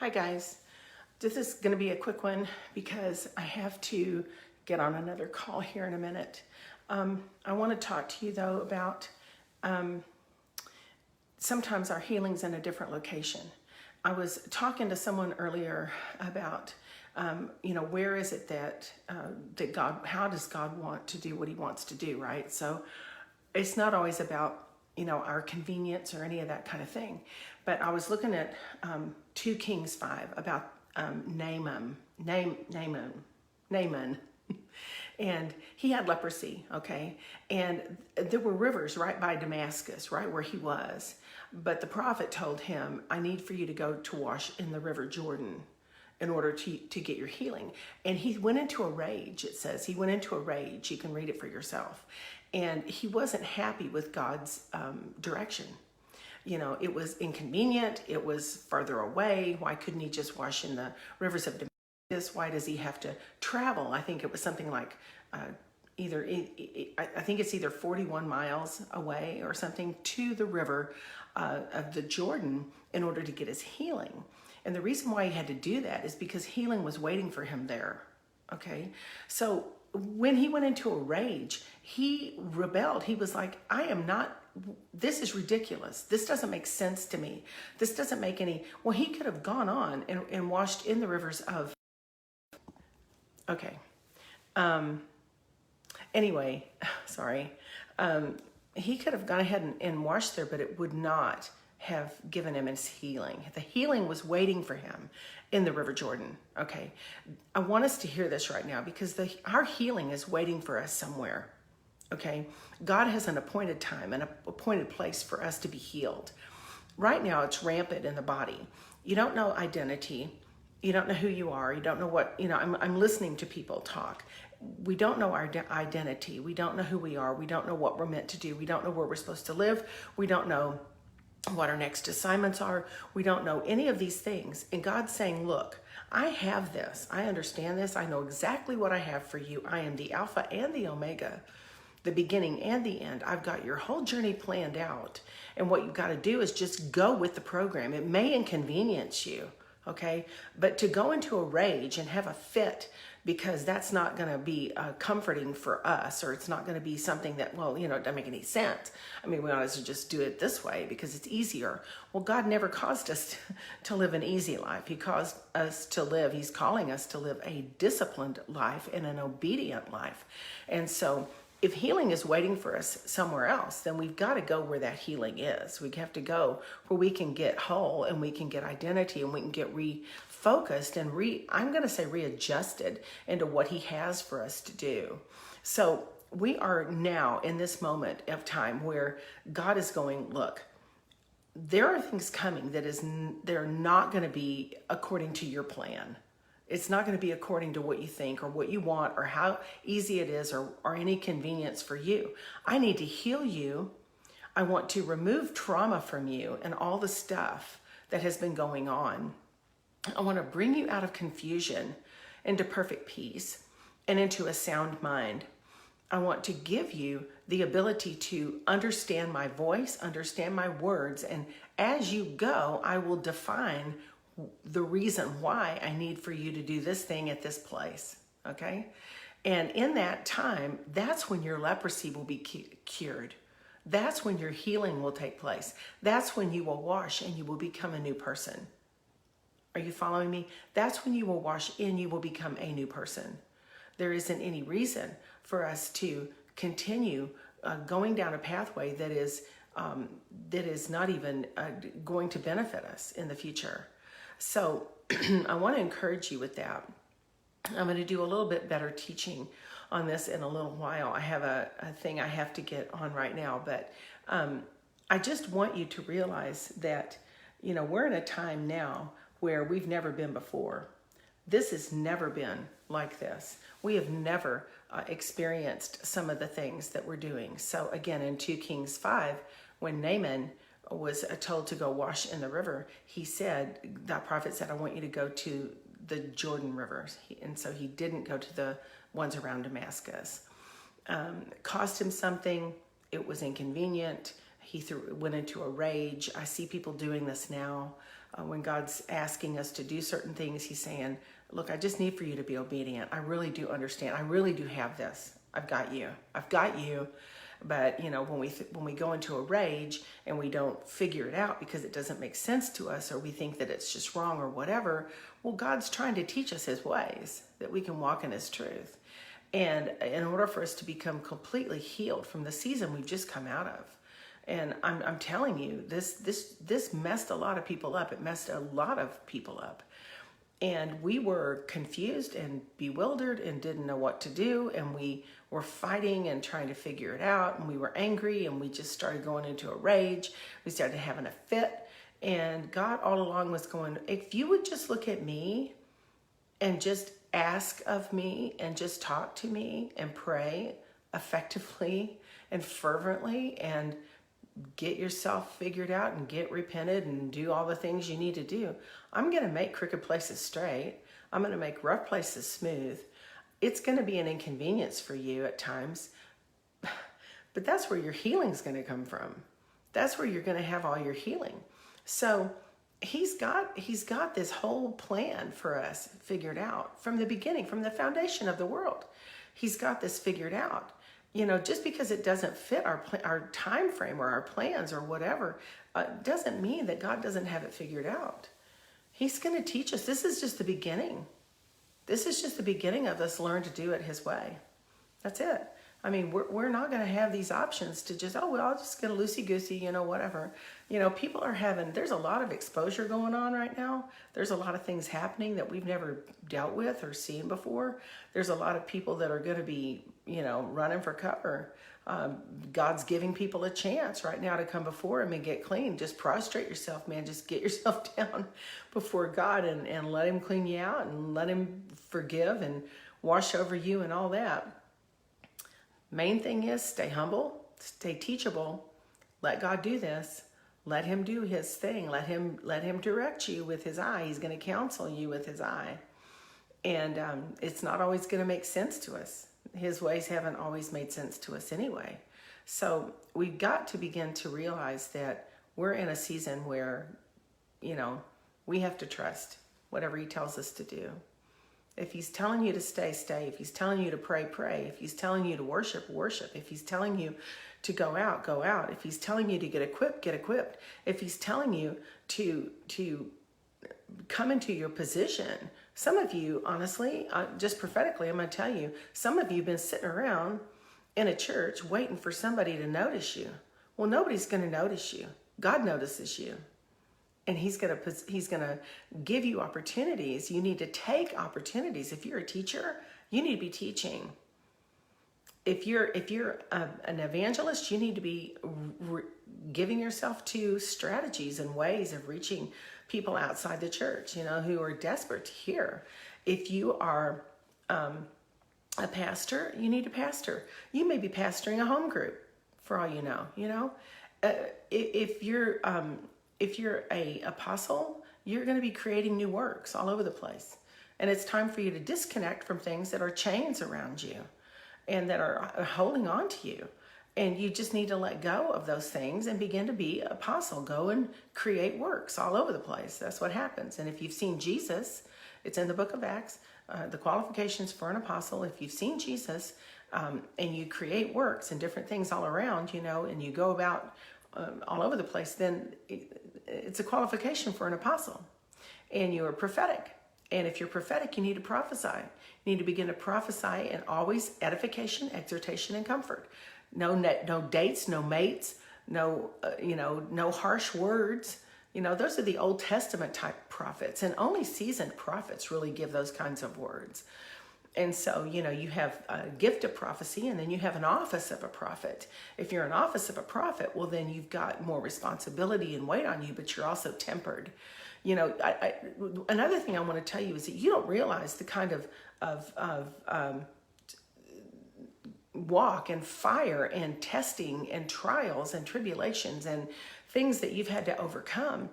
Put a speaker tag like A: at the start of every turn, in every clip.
A: Hi guys, this is going to be a quick one because I have to get on another call here in a minute. I want to talk to you though about sometimes our healing's in a different location. I was talking to someone earlier about, where is it that God, how does God want to do what he wants to do, right? So it's not always about our convenience or any of that kind of thing. But I was looking at 2 Kings 5 about Naaman, and he had leprosy, okay? And there were rivers right by Damascus, right where he was. But the prophet told him, I need for you to go to wash in the river Jordan in order to get your healing. And he went into a rage, it says. He went into a rage. You can read it for yourself. And he wasn't happy with God's direction. It was inconvenient. It was further away. Why couldn't he just wash in the rivers of Damascus? Why does he have to travel? I think it was something like I think it's either 41 miles away or something to the river of the Jordan in order to get his healing. And the reason why he had to do that is because healing was waiting for him there. Okay. So when he went into a rage, he rebelled. He was like, this is ridiculous. This doesn't make sense to me. This doesn't make any, well, he could have gone on and washed in the rivers of, okay. Anyway, sorry. He could have gone ahead and washed there, but it would not have given him his healing. The healing was waiting for him in the River Jordan. Okay. I want us to hear this right now because our healing is waiting for us somewhere. Okay. God has an appointed time and an appointed place for us to be healed. Right now it's rampant in the body. You don't know identity. You don't know who you are. You don't know what, I'm listening to people talk. We don't know our identity. We don't know who we are. We don't know what we're meant to do. We don't know where we're supposed to live. We don't know what our next assignments are. We don't know any of these things. And God's saying, look, I have this. I understand this. I know exactly what I have for you. I am the Alpha and the Omega, the beginning and the end. I've got your whole journey planned out. And what you've got to do is just go with the program. It may inconvenience you, okay? But to go into a rage and have a fit because that's not going to be comforting for us, or it's not going to be something that, it doesn't make any sense. I mean, we ought to just do it this way because it's easier. Well, God never caused us to live an easy life. He's calling us to live a disciplined life and an obedient life. And so if healing is waiting for us somewhere else, then we've got to go where that healing is. We have to go where we can get whole and we can get identity and we can get refocused and readjusted into what he has for us to do. So we are now in this moment of time where God is going, look, there are things coming they're not going to be according to your plan. It's not going to be according to what you think or what you want or how easy it is or any convenience for you. I need to heal you. I want to remove trauma from you and all the stuff that has been going on. I want to bring you out of confusion into perfect peace and into a sound mind. I want to give you the ability to understand my voice, understand my words, and as you go, I will define the reason why I need for you to do this thing at this place, okay? And in that time, that's when your leprosy will be cured. That's when your healing will take place. That's when you will wash and you will become a new person. Are you following me? That's when you will wash in, you will become a new person. There isn't any reason for us to continue going down a pathway that is not even going to benefit us in the future. So I want to encourage you with that. I'm going to do a little bit better teaching on this in a little while. I have a thing I have to get on right now, but I just want you to realize that, we're in a time now where we've never been before. This has never been like this. We have never experienced some of the things that we're doing. So again, in 2 Kings 5, when Naaman was told to go wash in the river, that prophet said, I want you to go to the Jordan rivers. And so he didn't go to the ones around Damascus. It cost him something. It was inconvenient. went into a rage. I see people doing this now. When God's asking us to do certain things, he's saying, look, I just need for you to be obedient. I really do understand. I really do have this. I've got you. I've got you. But, when we go into a rage and we don't figure it out because it doesn't make sense to us, or we think that it's just wrong or whatever, well, God's trying to teach us his ways, that we can walk in his truth. And in order for us to become completely healed from the season we've just come out of, and I'm telling you, this messed a lot of people up. It messed a lot of people up. And we were confused and bewildered and didn't know what to do. And we were fighting and trying to figure it out. And we were angry, and we just started going into a rage. We started having a fit. And God all along was going, if you would just look at me and just ask of me and just talk to me and pray effectively and fervently and get yourself figured out and get repented and do all the things you need to do, I'm going to make crooked places straight. I'm going to make rough places smooth. It's going to be an inconvenience for you at times, but that's where your healing's going to come from. That's where you're going to have all your healing. So he's got this whole plan for us figured out from the beginning, from the foundation of the world. He's got this figured out. Just because it doesn't fit our time frame or our plans or whatever, doesn't mean that God doesn't have it figured out. He's going to teach us. This is just the beginning. This is just the beginning of us learn to do it his way. That's it. I mean, we're not going to have these options to just, I'll just get a loosey-goosey, whatever. People are there's a lot of exposure going on right now. There's a lot of things happening that we've never dealt with or seen before. There's a lot of people that are going to be, running for cover. God's giving people a chance right now to come before him and get clean. Just prostrate yourself, man. Just get yourself down before God and let him clean you out and let him forgive and wash over you and all that. Main thing is stay humble, stay teachable, let God do this, let him do his thing, let him direct you with his eye. He's going to counsel you with his eye. And it's not always going to make sense to us. His ways haven't always made sense to us anyway. So we've got to begin to realize that we're in a season where, we have to trust whatever he tells us to do. If he's telling you to stay, stay. If he's telling you to pray, pray. If he's telling you to worship, worship. If he's telling you to go out, go out. If he's telling you to get equipped, get equipped. If he's telling you to come into your position. Some of you, honestly, just prophetically, I'm going to tell you, some of you have been sitting around in a church waiting for somebody to notice you. Well, nobody's going to notice you. God notices you. And he's going to give you opportunities. You need to take opportunities. If you're a teacher, you need to be teaching. If you're an evangelist, you need to be giving yourself to strategies and ways of reaching people outside the church, who are desperate to hear. If you are a pastor, you need to pastor. You may be pastoring a home group, for all you know. If you're a apostle, you're going to be creating new works all over the place. And it's time for you to disconnect from things that are chains around you and that are holding on to you. And you just need to let go of those things and begin to be apostle. Go and create works all over the place. That's what happens. And if you've seen Jesus, it's in the book of Acts, the qualifications for an apostle. If you've seen Jesus and you create works and different things all around, and you go about all over the place, then it's a qualification for an apostle. And you're prophetic. And if you're prophetic, you need to prophesy. You need to begin to prophesy, and always edification, exhortation, and comfort. No dates, no mates, no harsh words. Those are the Old Testament type prophets, and only seasoned prophets really give those kinds of words. And so, you have a gift of prophecy, and then you have an office of a prophet. If you're an office of a prophet, well, then you've got more responsibility and weight on you, but you're also tempered. Another thing I want to tell you is that you don't realize the kind of walk and fire and testing and trials and tribulations and things that you've had to overcome,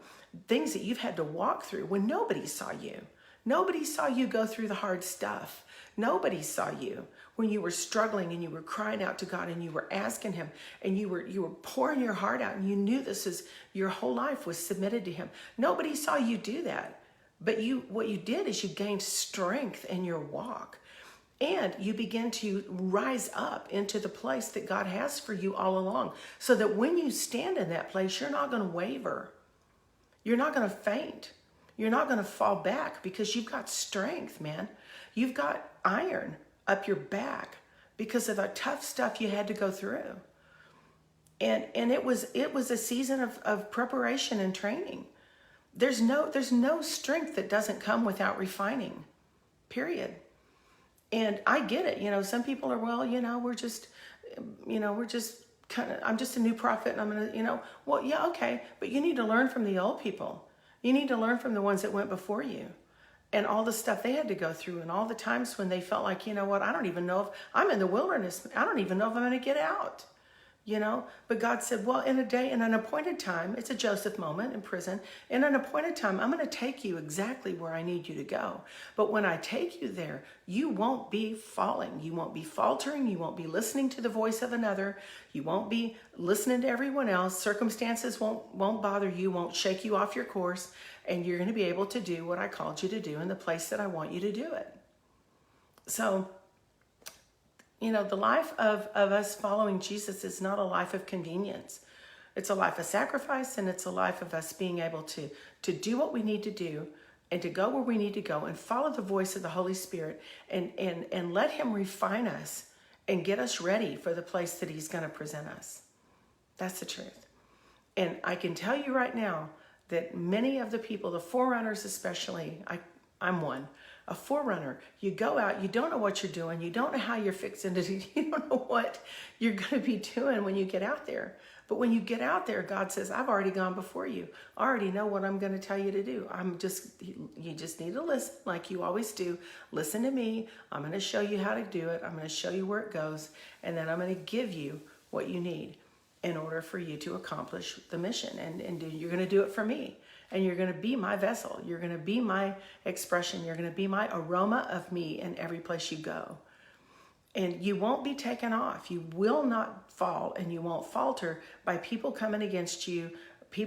A: things that you've had to walk through when nobody saw you. Nobody saw you go through the hard stuff. Nobody saw you when you were struggling and you were crying out to God and you were asking him and you were pouring your heart out and you knew this is your whole life was submitted to him. Nobody saw you do that. But what you did is you gained strength in your walk. And you begin to rise up into the place that God has for you all along. So that when you stand in that place, you're not going to waver. You're not going to faint. You're not going to fall back because you've got strength, man. You've got iron up your back because of the tough stuff you had to go through. And it was a season of preparation and training. There's no strength that doesn't come without refining, period. And I get it. Some people are, we're just I'm just a new prophet and I'm going to, well, yeah, okay. But you need to learn from the old people. You need to learn from the ones that went before you and all the stuff they had to go through and all the times when they felt like, I don't even know if I'm in the wilderness. I don't even know if I'm going to get out. But God said, well, in an appointed time, it's a Joseph moment in prison. In an appointed time, I'm going to take you exactly where I need you to go. But when I take you there, you won't be falling. You won't be faltering. You won't be listening to the voice of another. You won't be listening to everyone else. Circumstances won't bother you, won't shake you off your course. And you're going to be able to do what I called you to do in the place that I want you to do it. So, the life of us following Jesus is not a life of convenience. It's a life of sacrifice, and it's a life of us being able to do what we need to do and to go where we need to go and follow the voice of the Holy Spirit and let him refine us and get us ready for the place that he's going to present us. That's the truth. And I can tell you right now that many of the people, the forerunners especially, I'm one, a forerunner. You go out, you don't know what you're doing, you don't know how you're fixing to do, you don't know what you're going to be doing when you get out there. But when you get out there, God says, I've already gone before you. I already know what I'm going to tell you to do. You just need to listen like you always do. Listen to me. I'm going to show you how to do it. I'm going to show you where it goes. And then I'm going to give you what you need in order for you to accomplish the mission. And you're going to do it for me. And you're going to be my vessel. You're going to be my expression. You're going to be my aroma of me in every place you go. And you won't be taken off. You will not fall and you won't falter by people coming against you,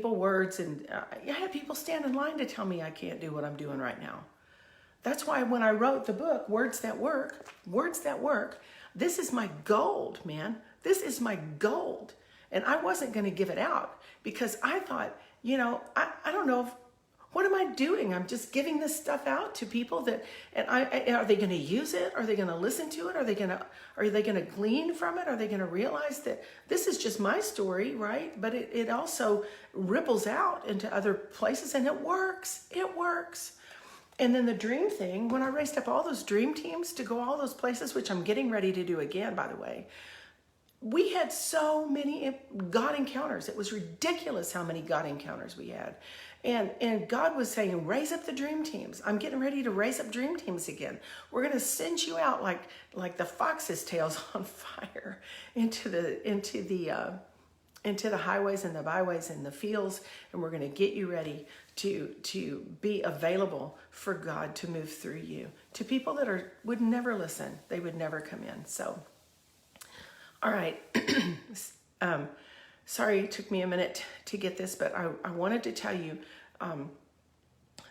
A: words. And I had people stand in line to tell me I can't do what I'm doing right now. That's why when I wrote the book, Words That Work, this is my gold, man. This is my gold. And I wasn't going to give it out because I thought, I don't know what am I doing? I'm just giving this stuff out to people and are they going to use it? Are they going to listen to it? Are they going to glean from it? Are they going to realize that this is just my story, right? But it also ripples out into other places and it works. It works. And then the dream thing, when I raised up all those dream teams to go all those places, which I'm getting ready to do again, by the way, we had so many God encounters. It was ridiculous how many God encounters we had. And God was saying, raise up the dream teams. I'm getting ready to raise up dream teams again. We're going to send you out like the fox's tails on fire into the highways and the byways and the fields. And we're going to get you ready to be available for God to move through you to people that would never listen. They would never come in. So, all right. Sorry it took me a minute to get this, but I wanted to tell you,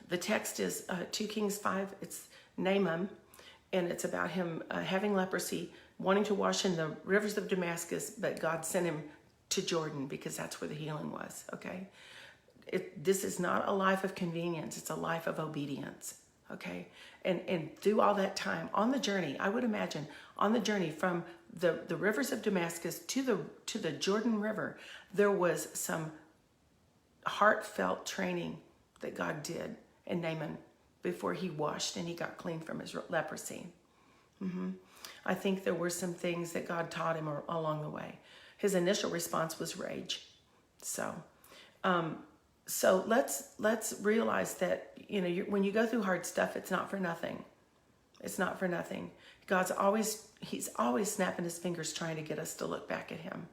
A: the text is 2 Kings 5. It's Naaman, and it's about him having leprosy, wanting to wash in the rivers of Damascus, but God sent him to Jordan because that's where the healing was, okay? This is not a life of convenience. It's a life of obedience, okay? And through all that time, on the journey, I would imagine, on the journey from the rivers of Damascus to the Jordan River, there was some heartfelt training that God did in Naaman before he washed and he got clean from his leprosy. I think there were some things that God taught him along the way. His initial response was rage. So let's realize that when you go through hard stuff, it's not for nothing. It's not for nothing. He's always snapping his fingers trying to get us to look back at him.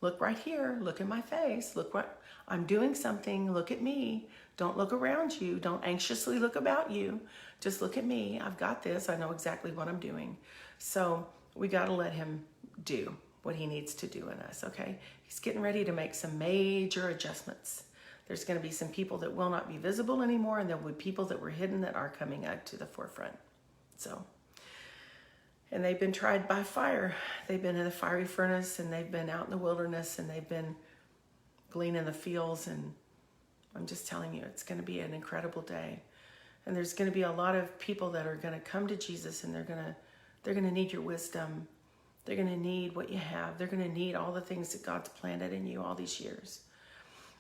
A: Look right here. Look at my face. Look what I'm doing something. Look at me. Don't look around you. Don't anxiously look about you. Just look at me. I've got this. I know exactly what I'm doing. So we got to let him do what he needs to do in us, okay? He's getting ready to make some major adjustments. There's going to be some people that will not be visible anymore, and there will be people that were hidden that are coming up to the forefront. So, and they've been tried by fire. They've been in the fiery furnace, and they've been out in the wilderness, and they've been gleaning the fields. And I'm just telling you, it's going to be an incredible day. And there's going to be a lot of people that are going to come to Jesus, and they're going to need your wisdom. They're going to need what you have. They're going to need all the things that God's planted in you all these years.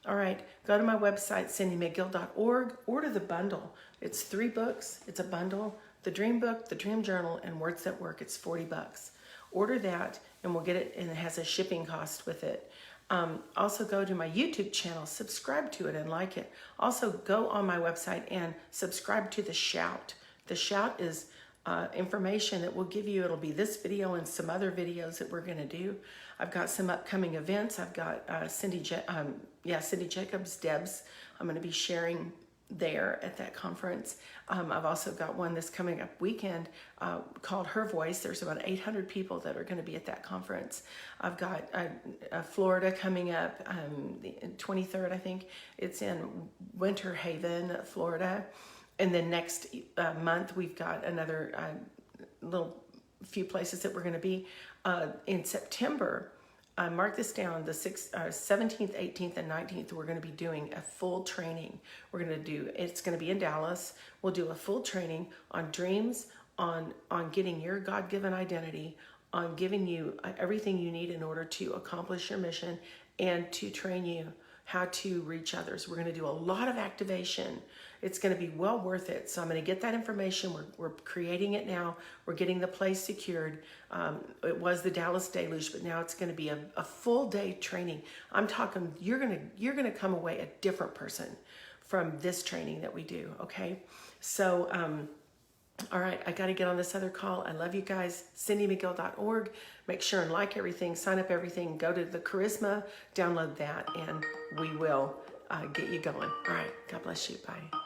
A: All right, go to my website, cindymcgill.org. Order the bundle. It's 3 books. It's a bundle. The Dream Book, the Dream Journal, and Words That Work. It's $40. Order that, and we'll get it, and it has a shipping cost with it. Also go to my YouTube channel, subscribe to it and like it. Also go on my website and subscribe to The Shout. The Shout is information that will give you, it'll be this video and some other videos that we're going to do. I've got some upcoming events. I've got Cindy Jacobs, Debs. I'm going to be sharing there at that conference. I've also got one this coming up weekend called Her Voice. There's about 800 people that are going to be at that conference. I've got Florida coming up, the 23rd, I think. It's in Winter Haven, Florida. And then next month, we've got another little few places that we're going to be. In September, mark this down, the 17th, 18th, and 19th, we're going to be doing a full training. It's going to be in Dallas. We'll do a full training on dreams, on getting your God-given identity, on giving you everything you need in order to accomplish your mission, and to train you how to reach others. We're going to do a lot of activation. It's going to be well worth it. So I'm going to get that information. We're creating it now. We're getting the place secured. It was the Dallas Deluge, but now it's going to be a full day training. I'm talking, you're going to come away a different person from this training that we do. Okay. So, all right, I got to get on this other call. I love you guys. CindyMcGill.org. Make sure and like everything, sign up everything, go to the Charisma, download that, and we will get you going. All right, God bless you. Bye.